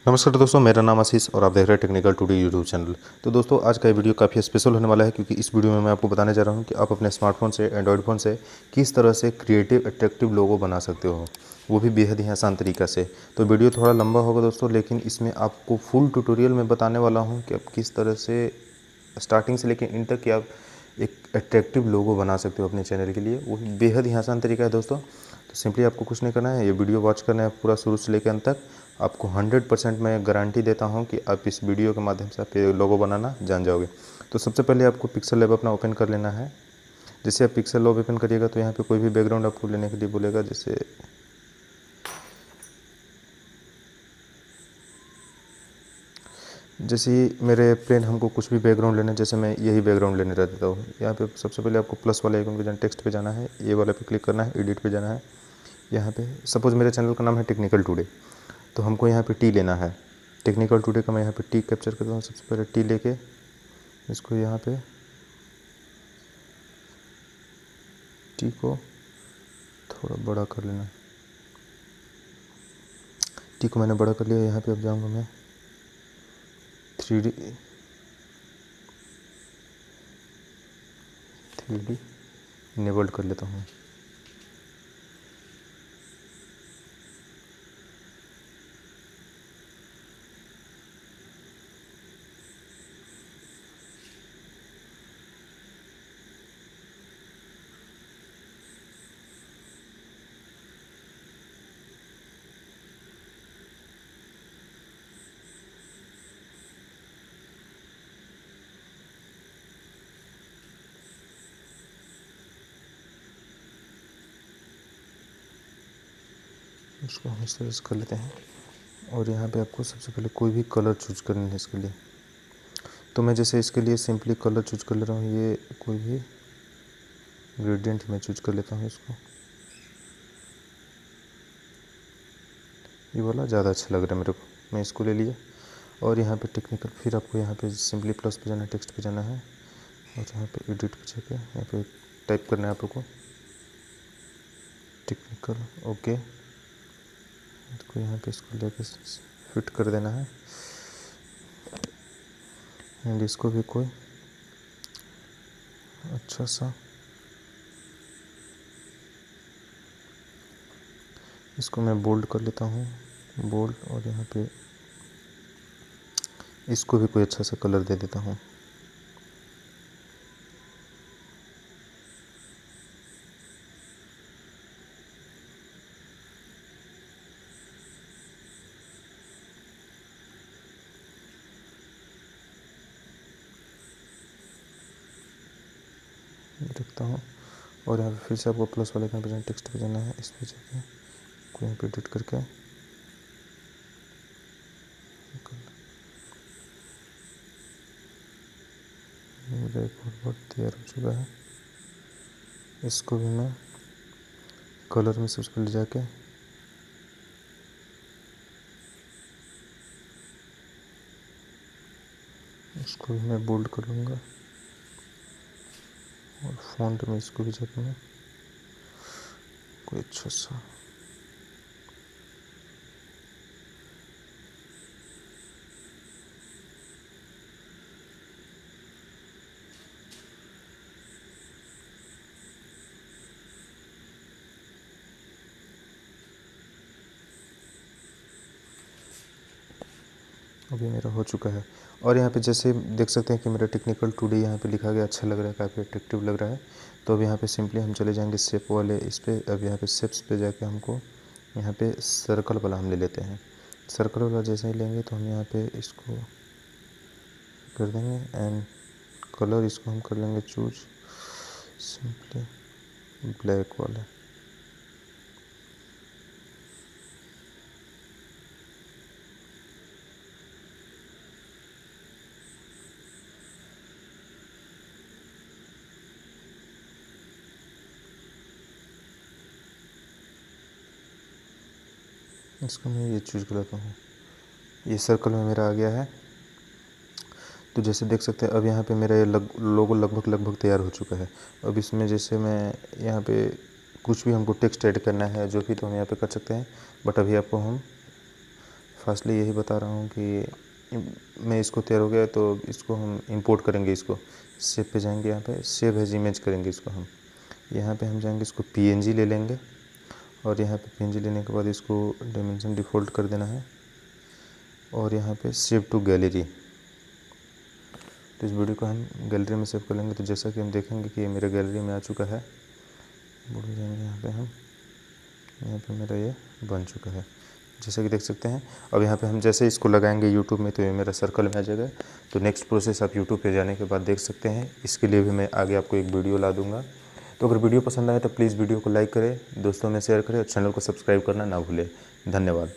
नमस्कार दोस्तों, मेरा नाम आशीष और आप देख रहे हैं टेक्निकल टुडे यूट्यूब चैनल। तो दोस्तों, आज का ये वीडियो काफ़ी स्पेशल होने वाला है क्योंकि इस वीडियो में मैं आपको बताने जा रहा हूँ कि आप अपने स्मार्टफोन से, एंड्रॉयड फ़ोन से किस तरह से क्रिएटिव अट्रैक्टिव लोगो बना सकते हो, वो भी बेहद ही आसान तरीका से। तो वीडियो थोड़ा लंबा होगा दोस्तों, लेकिन इसमें आपको फुल ट्यूटोरियल में बताने वाला हूँ कि आप किस तरह से स्टार्टिंग से लेकर एंड तक कि आप एक अट्रैक्टिव लोगो बना सकते हो अपने चैनल के लिए। वो बेहद ही आसान तरीका है दोस्तों। तो सिंपली आपको कुछ नहीं करना है, ये वीडियो वॉच करना है पूरा शुरू से लेकर अंत तक। आपको 100% मैं गारंटी देता हूँ कि आप इस वीडियो के माध्यम से आप ये लोगो बनाना जान जाओगे। तो सबसे पहले आपको पिक्सल लैब अपना ओपन कर लेना है। जैसे आप पिक्सल लैब ओपन करिएगा तो यहाँ पे कोई भी बैकग्राउंड आपको लेने के लिए बोलेगा। जैसे मेरे फ्रेंड हमको कुछ भी बैकग्राउंड लेना है, जैसे मैं यही बैकग्राउंड लेने रहता हूँ। यहाँ पे सबसे पहले आपको प्लस वाले आइकन पे जाना, टेक्स्ट पे जाना है, ये वाले पे क्लिक करना है, एडिट पे जाना है। यहाँ पे सपोज़ मेरे चैनल का नाम है टेक्निकल टुडे, तो हमको यहाँ पे टी लेना है। टेक्निकल टुडे का मैं यहाँ पे टी कैप्चर करता हूँ। सबसे पहले टी लेके इसको यहाँ पे टी को थोड़ा बड़ा कर लेना। टी को मैंने बड़ा कर लिया। यहाँ पे अब जाऊँगा मैं 3D इनेबल्ड कर लेता हूँ। उसको हम इस तरह से कर लेते हैं। और यहाँ पे आपको सबसे पहले कोई भी कलर चूज करना है इसके लिए। तो मैं जैसे इसके लिए सिंपली कलर चूज कर ले रहा हूँ, ये कोई भी ग्रेडियंट मैं चूज कर लेता हूँ। इसको ये वाला ज़्यादा अच्छा लग रहा है मेरे को, मैं इसको ले लिया। और यहाँ पे टेक्निकल, फिर आपको यहाँ पे सिंपली प्लस पे जाना है, टेक्स्ट पे जाना है और यहाँ पे एडिट पे जाके यहाँ पे टाइप करना है आपको टेक्निकल। ओके, इसको यहाँ पे इसको लेके फिट कर देना है। एंड इसको भी कोई अच्छा सा, इसको मैं बोल्ड कर लेता हूँ, बोल्ड। और यहाँ पे इसको भी कोई अच्छा सा कलर दे देता हूँ। देखता हूँ। और यहाँ पे फिर से आपको प्लस वाले आइकन पे जाना, टेक्स्ट पे जाना है, इस पे जाके को यहाँ पे एडिट करके मेरा एक बहुत तैयार हो चुका है। इसको भी मैं कलर में सबसे पहले जाके इसको भी मैं बोल्ड कर लूँगा। और फॉन्ट में इसको भी जाके मैं कोई अच्छा सा, अभी मेरा हो चुका है। और यहाँ पे जैसे देख सकते हैं कि मेरा टेक्निकल टुडे यहाँ पे लिखा गया, अच्छा लग रहा है, काफ़ी अट्रैक्टिव लग रहा है। तो अब यहाँ पे सिंपली हम चले जाएंगे शेप वाले इस पे। अब यहाँ पे शेप्स पे जाके हमको यहाँ पे सर्कल वाला हम ले लेते हैं। सर्कल वाला जैसे ही लेंगे तो हम यहाँ पे इसको कर देंगे। एंड कलर इसको हम कर लेंगे चूज सिंपली ब्लैक वाला। इसको मैं ये चूज कर लेता हूँ। ये सर्कल में मेरा आ गया है। तो जैसे देख सकते हैं अब यहाँ पे मेरा ये लोगो लगभग तैयार हो चुका है। अब इसमें जैसे मैं यहाँ पे कुछ भी हमको टेक्स्ट ऐड करना है जो भी, तो हम यहाँ पे कर सकते हैं। बट अभी आपको हम फास्टली यही बता रहा हूँ कि मैं इसको तैयार हो गया तो इसको हम इंपोर्ट करेंगे। इसको सेव पे जाएंगे, यहाँ पे सेव एज इमेज करेंगे इसको हम। यहाँ पे हम जाएंगे, इसको पीएनजी ले लेंगे और यहाँ पे पीएनजी लेने के बाद इसको डायमेंशन डिफ़ॉल्ट कर देना है और यहाँ पे सेव टू गैलरी। तो इस वीडियो को हम गैलरी में सेव कर लेंगे। तो जैसा कि हम देखेंगे कि ये मेरे गैलरी में आ चुका है। बोल जाएंगे यहाँ पे मेरा ये बन चुका है, जैसा कि देख सकते हैं। अब यहाँ पे हम जैसे इसको लगाएंगे यूट्यूब में तो ये मेरा सर्कल में आ जाएगा। तो नेक्स्ट प्रोसेस आप यूट्यूब पे जाने के बाद देख सकते हैं। इसके लिए भी मैं आगे आपको एक वीडियो ला दूँगा। तो अगर वीडियो पसंद आए तो प्लीज़ वीडियो को लाइक करें, दोस्तों में शेयर करें और चैनल को सब्सक्राइब करना ना भूलें। धन्यवाद।